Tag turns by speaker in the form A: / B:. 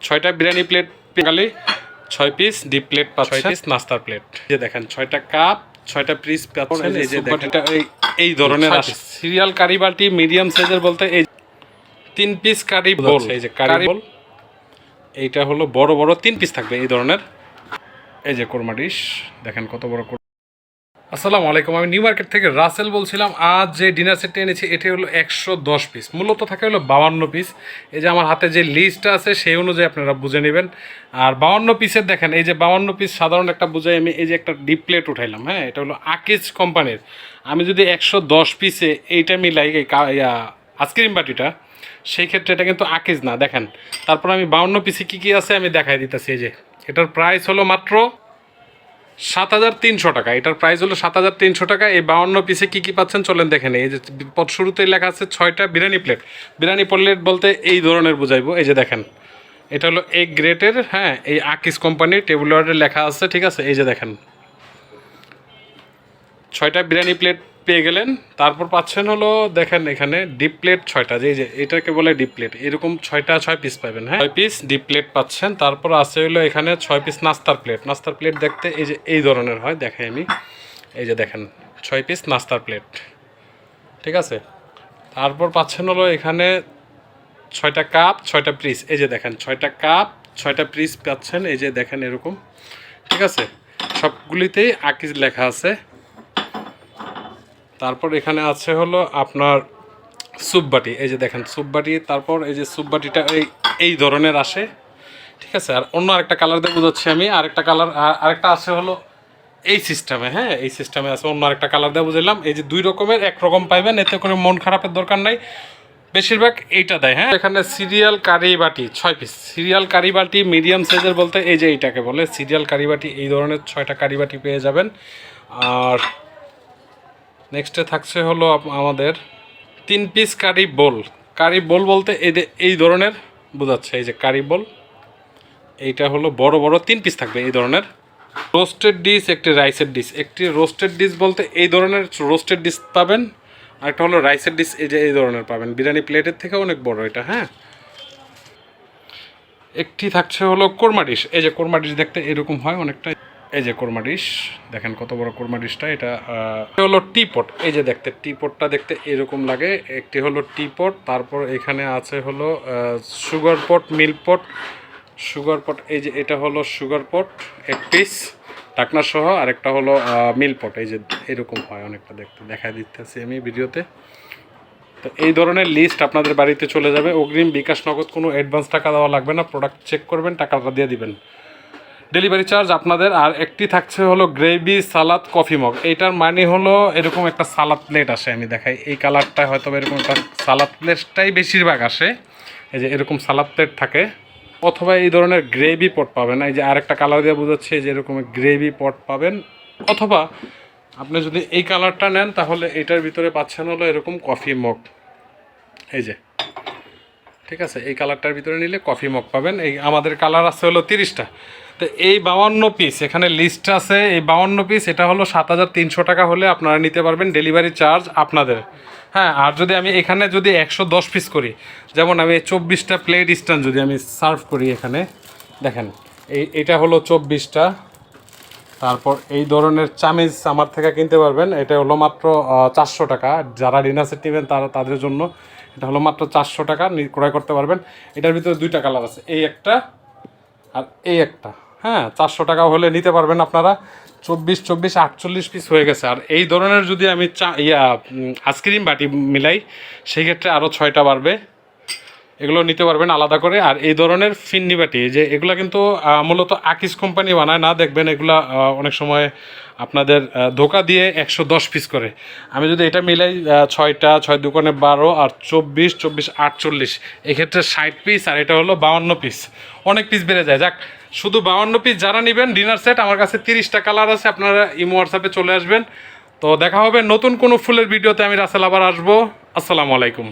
A: 6টা বিরিয়ানি প্লেট পেগালি 6 piece deep plate 6 piece নাস্তার প্লেট। যে দেখেন 6টা কাপ 6টা পিস পাচ্ছেন। এই যে দেখেন এই ধরনের সিরিয়াল কারি বাটি মিডিয়াম সাইজের বলতে এই 3 পিস কারি বোল। এই যে কারি বোল এইটা হলো বড় বড় 3 পিস থাকবে এই ধরনের। এই যে কোরমা ডিশ দেখেন কত বড়। আসসালামু আলাইকুম, আমি নিউ মার্কেট থেকে রাসেল বলছিলাম। আজ যে ডিনার সেটটা এনেছি এটি হলো 110 পিস, মূলত থাকে হলো 52 পিস। এই যে আমার হাতে যে লিস্টটা আছে সেই অনুযায়ী আপনারা বুঝে নেবেন। আর 52 পিসের দেখেন এই যে 52 পিস সাধারণ একটা বুঝাই আমি এই যে একটা ডিপ প্লেট উঠাইলাম। হ্যাঁ, এটা হলো আকিজ কোম্পানির। আমি যদি 110 পিসে এইটা মিলাই আইসক্রিম বাটিটা, সেই ক্ষেত্রে এটা কিন্তু আকিজ না। দেখেন তারপর আমি 52 পিসে কী কী আছে আমি দেখাই দিতেছি। এই যে এটার প্রাইস হলো মাত্র 7,300 টাকা। এটার প্রাইস হলো 7,300 টাকা। এই 52 পিসে কী কী পাচ্ছেন চলেন দেখেন। এই যে পদ শুরুতেই লেখা আছে 6টা বিরিয়ানি প্লেট। বিরিয়ানি প্লেট বলতে এই ধরনের বুঝাইবো। এই যে দেখেন এটা হলো এগ গ্রেটের, হ্যাঁ, এই আকিজ কোম্পানির টেবিল ওয়ার্ডে লেখা আছে, ঠিক আছে। এই যে দেখেন 6টা বিরিয়ানি প্লেট পেয়ে গেলেন। তারপর পাচ্ছেন হলো দেখেন এখানে ডিপ প্লেট 6টা, যে এটাকে বলে ডিপ প্লেট, এরকম 6 পিস পাবেন। হ্যাঁ, 6 পিস ডিপ প্লেট পাচ্ছেন। তারপর আছে হলো এখানে 6 পিস নাস্তার প্লেট। নাস্তার প্লেট দেখতে এই যে এই ধরনের হয়, দেখাই আমি। এই যে দেখেন 6 পিস নাস্তার প্লেট, ঠিক আছে। তারপর পাচ্ছেন হলো এখানে 6টা কাপ 6টা পিস। এই যে দেখেন 6টা কাপ 6টা পিস পাচ্ছেন। এই যে দেখেন এরকম, ঠিক আছে। সবগুলিতেই আকিজ লেখা আছে। তারপর এখানে আছে হলো আপনার স্যুপ বাটি। এই যে দেখেন স্যুপ বাটি। তারপর এই যে স্যুপ বাটিটা এই ধরনের আসে, ঠিক আছে। আর অন্য আরেকটা কালার দিয়ে বোঝাচ্ছি আমি। আরেকটা কালার আরেকটা আছে হলো এই সিস্টেমে। হ্যাঁ, এই সিস্টেমে আছে, অন্য আরেকটা কালার দিয়ে বুঝাইলাম। এই যে 2 রকমের একরকম পাইবেন, এতে করে মন খারাপের দরকার নাই। বেশিরভাগ এইটা দেয়। হ্যাঁ, এখানে সিরিয়াল কারি বাটি 6 পিস। সিরিয়াল কারি বাটি মিডিয়াম সাইজের বলতে এই যে এইটাকে বলে সিরিয়াল কারি বাটি। এই ধরনের 6টা কারি বাটি পেয়ে যাবেন। আর নেক্সটে থাকছে হলো আমাদের 3 পিস কারি বোল। কারি বোল বলতে এই ধরনের বোঝাচ্ছে। এই যে কারি বোল, এইটা হলো বড় বড় 3 পিস থাকবে এই ধরনের। রোস্টেড ডিশ, একটি রাইসের ডিশ। একটি রোস্টেড ডিশ বলতে এই ধরনের রোস্টেড ডিশ পাবেন, আরেকটা হলো রাইসের ডিশ। এই যে এই ধরনের পাবেন, বিরিয়ানি প্লেটের থেকে অনেক বড় এটা। হ্যাঁ, একটি থাকছে হলো কোরমা ডিশ। এই যে কোরমা ডিশ দেখতে এরকম হয় অনেকটা। এই যে কোরমা ডিশ দেখেন কত বড় কোরমা ডিশটা। এটা হলো টিপট। এই যে দেখতে টিপটটা দেখতে এরকম লাগে। একটি হলো টিপট। তারপর এখানে আছে হলো সুগার পট, মিল্ক পট, সুগার পট। এই যে এটা হলো সুগার পট 1 পিস ঢাকনা সহ। আরেকটা হলো মিল্ক পট। এই যে এরকম হয় অনেকটা দেখতে, দেখা দিতেছি আমি ভিডিওতে। তো এই ধরনের লিস্ট আপনাদের বাড়িতে চলে যাবে। অগ্রিম বিকাশ নগদ কোনো অ্যাডভান্স টাকা দেওয়া লাগবে না। প্রোডাক্ট চেক করবেন, টাকাটা দিয়ে দিবেন, ডেলিভারি চার্জ আপনাদের। আর একটি থাকছে হলো গ্রেভি সালাদ কফি মগ। এইটার মানে হলো এরকম একটা সালাদ প্লেট আসে, আমি দেখাই। এই কালারটা হয়তো এরকম একটা সালাদ প্লেটটাই বেশিরভাগ আসে। এই যে এরকম সালাদ প্লেট থাকে, অথবা এই ধরনের গ্রেভি পট পাবেন। এই যে আরেকটা কালার দিয়ে বোঝাচ্ছে যে এরকম গ্রেভি পট পাবেন। অথবা আপনি যদি এই কালারটা নেন তাহলে এটার ভিতরে পাচ্ছেন হলো এরকম কফি মগ। এই যে, ঠিক আছে, এই কালারটার ভিতরে নিলে কফি মগ পাবেন। এই আমাদের কালার আছে হলো 30টা। তো এই 52 পিস এখানে লিস্ট আছে। এই 52 পিস এটা হলো 7,300 টাকা হলে আপনারা নিতে পারবেন, ডেলিভারি চার্জ আপনাদের। হ্যাঁ, আর যদি আমি এখানে যদি 110 পিস করি, যেমন আমি 24টা প্লেট স্ট্যান্ড যদি আমি সার্ভ করি এখানে, দেখেন এটা হলো 24টা। তারপর এই ধরনের চামিজ আমার থেকে কিনতে পারবেন। এটা হলো মাত্র 400 টাকা। যারা ডিনার সেট নেবেন তাদের জন্য এটা হলো মাত্র 400 টাকা ক্রয় করতে পারবেন। এটার ভিতরে 2টা কালার আছে, এই একটা আর এই একটা। হ্যাঁ, 400 টাকা হলে নিতে পারবেন আপনারা। 24 48 পিস হয়ে গেছে। আর এই ধরনের যদি আমি আইসক্রিম বাটি মিলাই সেক্ষেত্রে আরও 6টা বাড়বে। এগুলো নিতে পারবেন আলাদা করে। আর এই ধরনের ফিন্নি বাটি, যে এগুলো কিন্তু মূলত আকিজ কোম্পানি বানায় না, দেখবেন এগুলা অনেক সময় আপনাদের ধোকা দিয়ে 110 পিস করে। আমি যদি এটা মিলাই 6টা 6 দোকানে 12 আর 24 48, এক্ষেত্রে 60 পিস। আর এটা হলো 52 পিস, অনেক পিস বেড়ে যায়। যাক, শুধু 52 পিস যারা নেবেন ডিনার সেট, আমার কাছে 30টা কালার আছে, আপনারা ইমো হোয়াটসঅ্যাপে চলে আসবেন। তো দেখা হবে নতুন কোনো ফুলের ভিডিওতে। আমি রাসেল আবার আসবো। আসসালামু আলাইকুম।